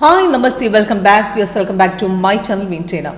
Hi, Namaste, welcome back. Yes, welcome back to my channel, Vintrainer.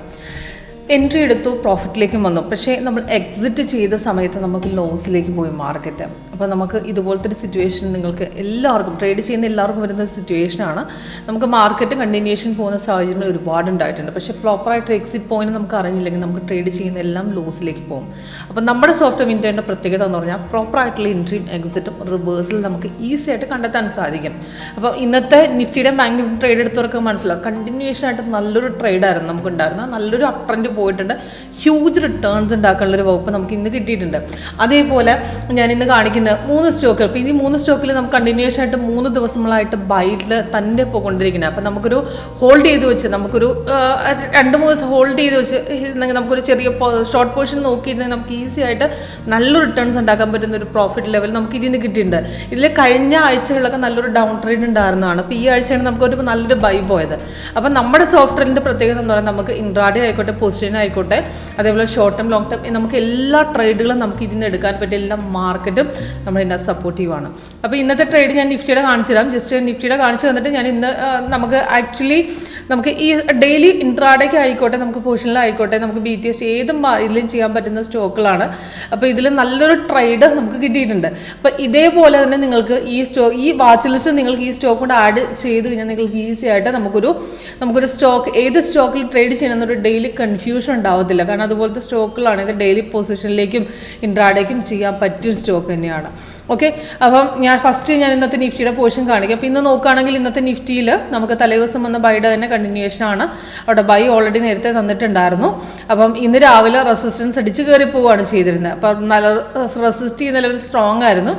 Entry എടുത്തു, പ്രോഫിറ്റിലേക്കും വന്നു. പക്ഷേ നമ്മൾ എക്സിറ്റ് ചെയ്ത സമയത്ത് നമുക്ക് ലോസിലേക്ക് പോയി മാർക്കറ്റ്. അപ്പോൾ നമുക്ക് ഇതുപോലത്തെ ഒരു സിറ്റുവേഷൻ നിങ്ങൾക്ക് എല്ലാവർക്കും ട്രേഡ് ചെയ്യുന്ന എല്ലാവർക്കും വരുന്ന സിറ്റുവേഷനാണ്. നമുക്ക് മാർക്കറ്റ് കണ്ടിന്യൂഷൻ പോകുന്ന സാഹചര്യം ഒരുപാട് ഉണ്ടായിട്ടുണ്ട്. പക്ഷേ പ്രോപ്പറായിട്ട് എക്സിറ്റ് പോയിന്റ് നമുക്ക് അറിഞ്ഞില്ലെങ്കിൽ നമുക്ക് ട്രേഡ് ചെയ്യുന്ന എല്ലാം ലോസിലേക്ക് പോകും. അപ്പോൾ നമ്മുടെ സോഫ്റ്റ് വിൻഡോയുടെ പ്രത്യേകത എന്ന് പറഞ്ഞാൽ പ്രോപ്പറായിട്ടുള്ള എൻട്രിയും എക്സിറ്റും റിവേഴ്സിൽ നമുക്ക് ഈസി ആയിട്ട് കണ്ടെത്താൻ സാധിക്കും. അപ്പോൾ ഇന്നത്തെ നിഫ്റ്റിയുടെ ബാങ്ക് നിഫ്റ്റി ട്രേഡ് എടുത്തവർക്ക് മനസ്സിലാവും, കണ്ടിന്യൂഷൻ ആയിട്ട് നല്ലൊരു ട്രേഡായിരുന്നു നമുക്കുണ്ടായിരുന്നത്. നല്ലൊരു അപ് ട്രെൻഡ് പോയിട്ടുണ്ട്. ഹ്യൂജ് റിട്ടേൺസ് ഉണ്ടാക്കാനുള്ളൊരു വകുപ്പ് നമുക്ക് ഇന്ന് കിട്ടിയിട്ടുണ്ട്. അതേപോലെ ഞാൻ ഇന്ന് കാണിക്കുന്ന 3 സ്റ്റോക്കുകൾ, ഇപ്പോൾ ഈ 3 സ്റ്റോക്കിൽ നമുക്ക് കണ്ടിന്യൂഷൻ ആയിട്ട് 3 ദിവസങ്ങളായിട്ട് ബൈറ്റിൽ തന്നെ പോയിക്കൊണ്ടിരിക്കുന്നത്. അപ്പം നമുക്കൊരു ഹോൾഡ് ചെയ്ത് വെച്ച് നമുക്കൊരു 2-3 ദിവസം ഹോൾഡ് ചെയ്ത് വെച്ച് ഇരുന്നെങ്കിൽ നമുക്കൊരു ചെറിയ ഷോർട്ട് പൊസിഷൻ നോക്കിയിരുന്നെങ്കിൽ നമുക്ക് ഈസി ആയിട്ട് നല്ല റിട്ടേൺസ് ഉണ്ടാക്കാൻ പറ്റുന്ന ഒരു പ്രോഫിറ്റ് ലെവൽ നമുക്ക് ഇതിന് കിട്ടിയിട്ടുണ്ട്. ഇതിൽ കഴിഞ്ഞ ആഴ്ചകളിലൊക്കെ നല്ലൊരു ഡൗൺ ട്രെൻഡ് ഉണ്ടായിരുന്നതാണ്. അപ്പോൾ ഈ ആഴ്ചയാണ് നമുക്കൊരു നല്ലൊരു ബൈ പോയത്. അപ്പം നമ്മുടെ സോഫ്റ്റ്വെയറിൻ്റെ പ്രത്യേകത എന്ന് പറയുന്നത് നമുക്ക് ഇൻട്രാഡേ ആയിക്കോട്ടെ, പൊസിഷൻ ആയിക്കോട്ടെ, അതേപോലെ ഷോർട്ട് ടേം ലോങ് ടേം നമുക്ക് എല്ലാ ട്രേഡുകളും നമുക്ക് ഇതിന് എടുക്കാൻ പറ്റിയ എല്ലാ മാർക്കറ്റും നമ്മളിതിൻ്റെ സപ്പോർട്ടീവാണ്. അപ്പോൾ ഇന്നത്തെ ട്രേഡ് ഞാൻ നിഫ്റ്റിയുടെ കാണിച്ചു തരാം. ജസ്റ്റ് നിഫ്റ്റിയുടെ കാണിച്ചു തന്നിട്ട് ഞാൻ ഇന്ന് നമുക്ക് ആക്ച്വലി നമുക്ക് ഈ ഡെയിലി ഇൻട്രാഡേക്ക് ആയിക്കോട്ടെ, നമുക്ക് പൊസിഷനിലായിക്കോട്ടെ, നമുക്ക് BTS ഏതും ഇതിലും ചെയ്യാൻ പറ്റുന്ന സ്റ്റോക്കുകളാണ്. അപ്പോൾ ഇതിൽ നല്ലൊരു ട്രേഡ് നമുക്ക് കിട്ടിയിട്ടുണ്ട്. അപ്പോൾ ഇതേപോലെ തന്നെ നിങ്ങൾക്ക് ഈ വാച്ച് ലിസ്റ്റ് നിങ്ങൾക്ക് ഈ സ്റ്റോക്ക് കൊണ്ട് ആഡ് ചെയ്ത് കഴിഞ്ഞാൽ നിങ്ങൾക്ക് ഈസി ആയിട്ട് നമുക്കൊരു സ്റ്റോക്ക് ഏത് സ്റ്റോക്കിൽ ട്രേഡ് ചെയ്യണമെന്നൊരു ഡെയിലി കൺഫ്യൂഷൻ ഉണ്ടാവത്തില്ല. കാരണം അതുപോലത്തെ സ്റ്റോക്കുകളാണ് ഇത് ഡെയിലി പൊസിഷനിലേക്കും ഇൻട്രാഡേക്കും ചെയ്യാൻ പറ്റിയ സ്റ്റോക്ക് തന്നെയാണ്. ഓക്കെ, അപ്പം ഞാൻ ഇന്നത്തെ നിഫ്റ്റിയുടെ പൊസിഷൻ കാണിക്കാം. അപ്പോൾ ഇന്ന് നോക്കുകയാണെങ്കിൽ ഇന്നത്തെ നിഫ്റ്റിയിൽ നമുക്ക് തലേദിവസം വന്ന ബൈയുടെ തന്നെ കണ്ടിന്യൂഷൻ ആണ്. അവിടെ ബൈ ഓൾറെഡി നേരത്തെ തന്നിട്ടുണ്ടായിരുന്നു. അപ്പം ഇന്ന് രാവിലെ റെസിസ്റ്റൻസ് അടിച്ച് കയറി പോവുകയാണ് ചെയ്തിരുന്നത്. അപ്പം നല്ല റെസിസ്റ്റ് ചെയ്യുന്ന ലെവൽ സ്ട്രോങ് ആയിരുന്നു.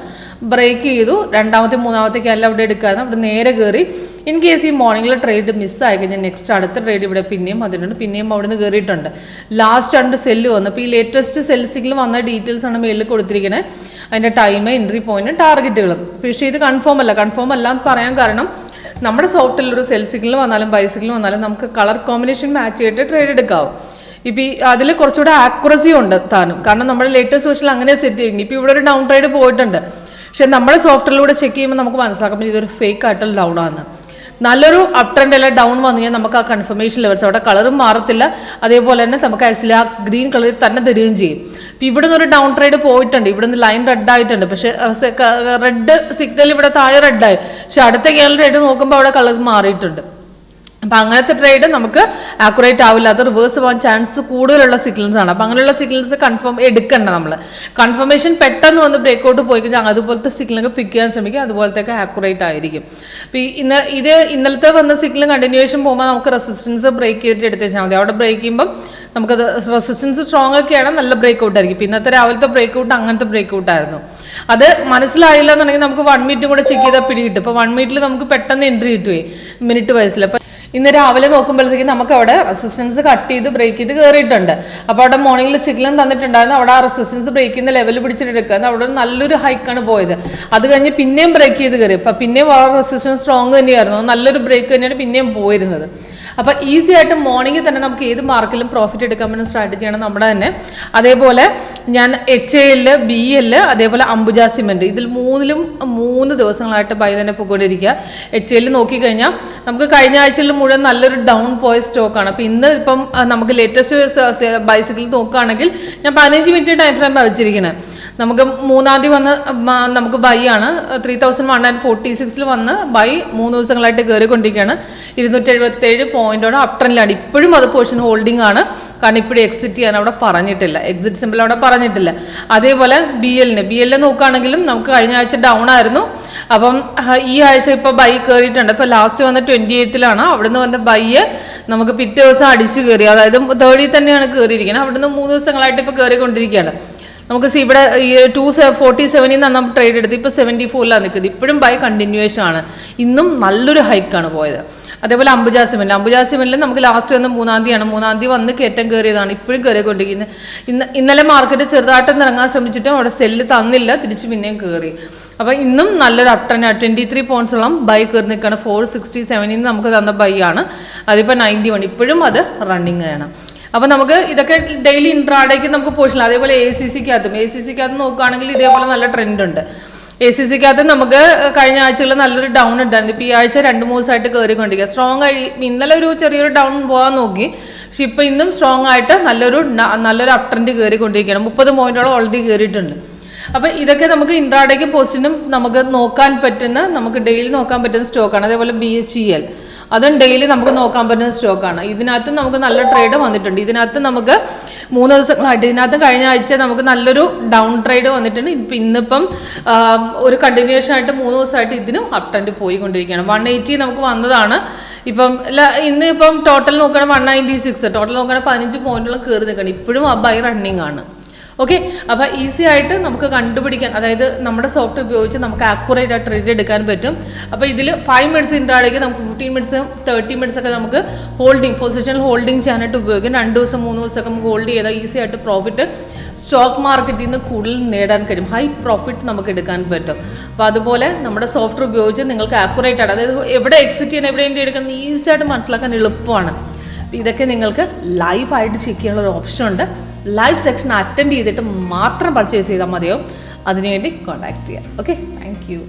ബ്രേക്ക് ചെയ്തു, രണ്ടാമത്തെ മൂന്നാമത്തെ ക്യാൻഡിൽ അവിടെ എടുക്കായിരുന്നു. അവിടെ നേരെ കയറി. ഇൻ കേസ് ഈ മോർണിംഗിലെ ട്രേഡ് മിസ്സായി കഴിഞ്ഞാൽ നെക്സ്റ്റ് അടുത്ത ട്രേഡ് ഇവിടെ പിന്നെയും വന്നിട്ടുണ്ട്. പിന്നെയും അവിടെ നിന്ന് കയറിയിട്ടുണ്ട്. ലാസ്റ്റ് 2 സെല്ല് വന്നു. അപ്പോൾ ഈ ലേറ്റസ്റ്റ് സെൽ സിഗ്നൽ വന്ന ഡീറ്റെയിൽസ് ആണ് മേളിൽ കൊടുത്തിരിക്കുന്നത്. അതിൻ്റെ ടൈം, എൻട്രി പോയിന്റ്, ടാർഗറ്റുകളും. പക്ഷേ ഇത് കൺഫേം അല്ല എന്ന് പറയാൻ കാരണം നമ്മുടെ സോഫ്റ്റ്വെയറിലൊരു സെൽ സിഗ്നൽ വന്നാലും ബൈ സിഗ്നൽ വന്നാലും നമുക്ക് കളർ കോമ്പിനേഷൻ മാച്ച് ചെയ്തിട്ട് ട്രേഡ് എടുക്കാവും. ഇപ്പോൾ അതിൽ കുറച്ചുകൂടെ ആക്യുറസി ഉണ്ട് താനും. കാരണം നമ്മുടെ ലേറ്റസ്റ്റ് സോഷ്യൽ അങ്ങനെ സെറ്റ് ചെയ്യുന്നത്. ഇപ്പോൾ ഇവിടെ ഒരു ഡൗൺ ട്രേഡ് പോയിട്ടുണ്ട്. പക്ഷെ നമ്മുടെ സോഫ്റ്റ്വെയറിലൂടെ ചെക്ക് ചെയ്യുമ്പോൾ നമുക്ക് മനസ്സിലാക്കാൻ പറ്റും ഇതൊരു ഫേക്ക് ആയിട്ടുള്ള ഡൗൺ ആണ്. നല്ലൊരു അപ് ട്രെൻഡ് അല്ല ഡൗൺ വന്നു കഴിഞ്ഞാൽ നമുക്ക് ആ കൺഫർമേഷൻ ലെവൽസ് അവിടെ കളറും മാറത്തില്ല. അതേപോലെ തന്നെ നമുക്ക് ആക്ച്വലി ആ ഗ്രീൻ കളറിൽ തന്നെ തരികയും ചെയ്യും. ഇപ്പോൾ ഇവിടെ നിന്ന് ഒരു ഡൗൺ ട്രേഡ് പോയിട്ടുണ്ട്. ഇവിടെ നിന്ന് ലൈൻ റെഡ് ആയിട്ടുണ്ട്. പക്ഷേ റെഡ് സിഗ്നൽ ഇവിടെ താഴെ റെഡായി. പക്ഷെ അടുത്ത ക്യാൻഡിൽ റെഡ് നോക്കുമ്പോൾ അവിടെ കളർ മാറിയിട്ടുണ്ട്. അപ്പം അങ്ങനത്തെ ട്രേഡ് നമുക്ക് ആക്യുറേറ്റ് ആവില്ല. അത് റിവേഴ്സ് പോകാൻ ചാൻസ് കൂടുതലുള്ള സിഗ്നൽസ് ആണ്. അപ്പം അങ്ങനെയുള്ള സിഗ്നൽസ് കൺഫേം എടുക്കണ്ട. നമ്മൾ കൺഫർമേഷൻ പെട്ടെന്ന് വന്ന് ബ്രേക്കൗട്ട് പോയി കഴിഞ്ഞാൽ അതുപോലത്തെ സിഗ്നലൊക്കെ പിക്ക് ചെയ്യാൻ ശ്രമിക്കുക. അതുപോലത്തെയൊക്കെ ആക്യുറേറ്റ് ആയിരിക്കും. അപ്പം ഇന്നലത്തെ വന്ന സിഗ്നൽ കണ്ടിന്യൂവേഷൻ പോകുമ്പോൾ നമുക്ക് റെസിസ്റ്റൻസ് ബ്രേക്ക് ചെയ്തിട്ട് എടുത്ത് വെച്ചാൽ മതി. അവിടെ ബ്രേക്ക് ചെയ്യുമ്പം നമുക്കത് റെസിസ്റ്റൻസ് സ്ട്രോങ് ഒക്കെയാണ്, നല്ല ബ്രേക്കൗട്ട് ആയിരിക്കും. ഇപ്പം ഇന്നത്തെ രാവിലത്തെ ബ്രേക്കൗട്ട് അങ്ങനത്തെ ബ്രേക്കൗട്ട് ആയിരുന്നു. അത് മനസ്സിലായില്ല എന്നുണ്ടെങ്കിൽ നമുക്ക് 1 മിനിറ്റും കൂടെ ചെക്ക് ചെയ്താൽ പിടികിട്ടും. ഇപ്പോൾ 1 മിനിറ്റിൽ നമുക്ക് പെട്ടെന്ന് എൻട്രി കിട്ടുകയെ മിനിറ്റ് വയസ്സിൽ. അപ്പം ഇന്ന് രാവിലെ നോക്കുമ്പോഴത്തേക്കും നമുക്ക് അവിടെ റെസിസ്റ്റൻസ് കട്ട് ചെയ്ത് ബ്രേക്ക് ചെയ്ത് കയറിയിട്ടുണ്ട്. അപ്പോൾ അവിടെ മോർണിംഗിൽ സിഗ്നൽ തന്നിട്ടുണ്ടായിരുന്നു. അവിടെ ആ റെസിസ്റ്റൻസ് ബ്രേക്ക് ചെയ്യുന്ന ലെവൽ പിടിച്ചിട്ട് എടുക്കുന്നത് അവിടെ നല്ലൊരു ഹൈക്കാണ് പോയത്. അത് കഴിഞ്ഞ് പിന്നെയും ബ്രേക്ക് ചെയ്ത് കയറി. അപ്പം പിന്നെയും വളരെ റെസിസ്റ്റൻസ് സ്ട്രോങ് തന്നെയായിരുന്നു. നല്ലൊരു ബ്രേക്ക് തന്നെയാണ് പിന്നെയും പോയിരുന്നത്. അപ്പോൾ ഈസി ആയിട്ട് മോർണിംഗിൽ തന്നെ നമുക്ക് ഏത് മാർക്കിലും പ്രോഫിറ്റ് എടുക്കാൻ പറ്റുന്ന സ്ട്രാറ്റജിയാണ് നമ്മുടെ തന്നെ. അതേപോലെ ഞാൻ HAL, BL, അതേപോലെ അംബുജ സിമെൻറ്റ്, ഇതിൽ 3 ദിവസങ്ങളായിട്ട് ബൈ തന്നെ പോയിക്കൊണ്ടിരിക്കുക. HAL നോക്കിക്കഴിഞ്ഞാൽ നമുക്ക് കഴിഞ്ഞ ആഴ്ചയിൽ മുഴുവൻ നല്ലൊരു ഡൗൺ പോയ സ്റ്റോക്കാണ്. അപ്പോൾ ഇന്ന് ഇപ്പം നമുക്ക് ലേറ്റസ്റ്റ് ബൈസിക്കിൾ നോക്കുകയാണെങ്കിൽ ഞാൻ 15 മിനിറ്റ് ടൈം ഫ്രെയിം വെച്ചിരിക്കുന്നത്. നമുക്ക് 3-ാം തീയതി വന്ന് നമുക്ക് ബൈ ആണ്. 3146 വന്ന് ബൈ 3 ദിവസങ്ങളായിട്ട് കയറിക്കൊണ്ടിരിക്കുകയാണ്. 277 പോയിന്റോടെ അപ് ട്രെൻഡിലാണ്. ഇപ്പോഴും അത് പൊസിഷൻ ഹോൾഡിംഗ് ആണ്. കാരണം ഇപ്പോഴും എക്സിറ്റ് ചെയ്യാൻ അവിടെ പറഞ്ഞിട്ടില്ല, എക്സിറ്റ് സിമ്പിൾ അവിടെ പറഞ്ഞിട്ടില്ല. അതേപോലെ BL നോക്കുകയാണെങ്കിലും നമുക്ക് കഴിഞ്ഞ ആഴ്ച ഡൗൺ ആയിരുന്നു. അപ്പം ഈ ആഴ്ച ഇപ്പോൾ ബൈ കയറിയിട്ടുണ്ട്. ഇപ്പോൾ ലാസ്റ്റ് വന്ന 28ലാണ്. അവിടുന്ന് വന്ന ബൈ നമുക്ക് പിറ്റേ ദിവസം അടിച്ചു കയറി. അതായത് 30 തന്നെയാണ് കയറിയിരിക്കുന്നത്. അവിടുന്ന് 3 ദിവസങ്ങളായിട്ട് ഇപ്പോൾ കയറിക്കൊണ്ടിരിക്കുകയാണ്. നമുക്ക് ഇവിടെ 247 നിന്നാണ് നമ്മൾ ട്രേഡ് എടുത്ത്. ഇപ്പോൾ 74ലാണ് നിൽക്കുന്നത്. ഇപ്പോഴും ബൈ കണ്ടിന്യൂവേഷൻ ആണ്. ഇന്നും നല്ലൊരു ഹൈക്കാണ് പോയത്. അതേപോലെ അംബുജ സിമെന്റിൽ നമുക്ക് ലാസ്റ്റ് വന്ന് 3-ാം തീയതിയാണ്. 3-ാം തീയതി വന്ന് കയറ്റം കയറിയതാണ്. ഇപ്പോഴും കയറിക്കൊണ്ടിരിക്കുന്നത്. ഇന്നലെ മാർക്കറ്റ് ചെറുതായിട്ടൊന്ന് ഇറങ്ങാൻ ശ്രമിച്ചിട്ടും അവിടെ സെല്ല് തന്നില്ല, തിരിച്ച് പിന്നെയും കയറി. അപ്പോൾ ഇന്നും നല്ലൊരു അപ് ട്രെൻഡ് 23 പോയിന്റ്സോളം ബൈ കയറി നിൽക്കുകയാണ്. 467 നമുക്ക് തന്ന ബൈ ആണ്. അതിപ്പോൾ 91 ഇപ്പോഴും അത് റണ്ണിങ് ആണ്. അപ്പോൾ നമുക്ക് ഇതൊക്കെ ഡെയിലി ഇൻട്രാഡേക്ക് നമുക്ക് പോയിട്ടില്ല. അതേപോലെ ACC ക്കകത്ത് നോക്കുകയാണെങ്കിൽ ഇതേപോലെ നല്ല ട്രെൻഡ് ഉണ്ട്. ACC-ക്കകത്ത് നമുക്ക് കഴിഞ്ഞ ആഴ്ചകളിൽ നല്ലൊരു ഡൗൺ ഉണ്ടായിരുന്നു. ഇപ്പോൾ ഈ ആഴ്ച 2-3 ദിവസമായിട്ട് കയറിക്കൊണ്ടിരിക്കുക. സ്ട്രോങ് ആയി ഇന്നലെ ഒരു ചെറിയൊരു ഡൗൺ പോകാൻ നോക്കി, പക്ഷെ ഇപ്പം ഇന്നും സ്ട്രോങ് ആയിട്ട് നല്ലൊരു അപ് ട്രെൻഡ് കയറിക്കൊണ്ടിരിക്കുകയാണ്. 30 പോയിന്റോളം ഓൾറെഡി കയറിയിട്ടുണ്ട്. അപ്പോൾ ഇതൊക്കെ നമുക്ക് ഇൻട്രാഡേക്കും പോസ്റ്റിനും നമുക്ക് നോക്കാൻ പറ്റുന്ന, നമുക്ക് ഡെയിലി നോക്കാൻ പറ്റുന്ന സ്റ്റോക്കാണ്. അതേപോലെ BHEL അതും ഡെയിലി നമുക്ക് നോക്കാൻ പറ്റുന്ന സ്റ്റോക്കാണ്. ഇതിനകത്ത് നമുക്ക് നല്ല ട്രേഡ് വന്നിട്ടുണ്ട്. ഇതിനകത്ത് നമുക്ക് 3 ദിവസങ്ങളായിട്ട്, ഇതിനകത്ത് കഴിഞ്ഞ ആഴ്ച നമുക്ക് നല്ലൊരു ഡൗൺ ട്രേഡ് വന്നിട്ടുണ്ട്. ഇന്നിപ്പം ഒരു കണ്ടിന്യൂഷൻ ആയിട്ട് 3 ദിവസമായിട്ട് ഇതിനും അപ് ട്രെൻഡ് പോയിക്കൊണ്ടിരിക്കുകയാണ്. 180 നമുക്ക് വന്നതാണ്. ഇന്ന് ഇപ്പം ടോട്ടൽ നോക്കുകയാണെങ്കിൽ 196, ടോട്ടൽ നോക്കുകയാണെങ്കിൽ 15 പോയിന്റോളം കയറി നിൽക്കണം. ഇപ്പോഴും ആ ബൈ റണ്ണിങ് ആണ്. ഓക്കെ, അപ്പോൾ ഈസി ആയിട്ട് നമുക്ക് കണ്ടുപിടിക്കാൻ, അതായത് നമ്മുടെ സോഫ്റ്റ്വെയർ ഉപയോഗിച്ച് നമുക്ക് ആക്യുറേറ്റ് ആയിട്ട് ട്രേഡ് എടുക്കാൻ പറ്റും. അപ്പോൾ ഇതിൽ 5 മിനിറ്റ്സ് ഇൻട്രാഡേക്ക് നമുക്ക് 15 മിനിറ്റ്സും 30 മിനിറ്റ്സ് ഒക്കെ നമുക്ക് പൊസിഷണൽ ഹോൾഡിംഗ് ചെയ്യാനായിട്ട് ഉപയോഗിക്കും. 2 ദിവസം 3 ദിവസമൊക്കെ നമുക്ക് ഹോൾഡ് ചെയ്താൽ ഈസി ആയിട്ട് പ്രോഫിറ്റ് സ്റ്റോക്ക് മാർക്കറ്റിൽ നിന്ന് കൂടുതൽ നേടാൻ കഴിയും. ഹൈ പ്രോഫിറ്റ് നമുക്ക് എടുക്കാൻ പറ്റും. അപ്പോൾ അതുപോലെ നമ്മുടെ സോഫ്റ്റ്വെയർ ഉപയോഗിച്ച് നിങ്ങൾക്ക് ആക്യുറേറ്റ് ആണ്, അതായത് എവിടെ എക്സിറ്റ് ചെയ്യണം, എവിടെ എൻട്രി എടുക്കുന്നത് ഈസി ആയിട്ട് മനസ്സിലാക്കാൻ എളുപ്പമാണ്. ഇതൊക്കെ നിങ്ങൾക്ക് ലൈവായിട്ട് ചെക്ക് ചെയ്യാനുള്ള ഒരു ഓപ്ഷൻ ഉണ്ട്. ലൈവ് സെക്ഷൻ അറ്റൻഡ് ചെയ്തിട്ട് മാത്രം പർച്ചേസ് ചെയ്താൽ മതിയോ, അതിനുവേണ്ടി കോൺടാക്ട് ചെയ്യാം. Okay, thank you.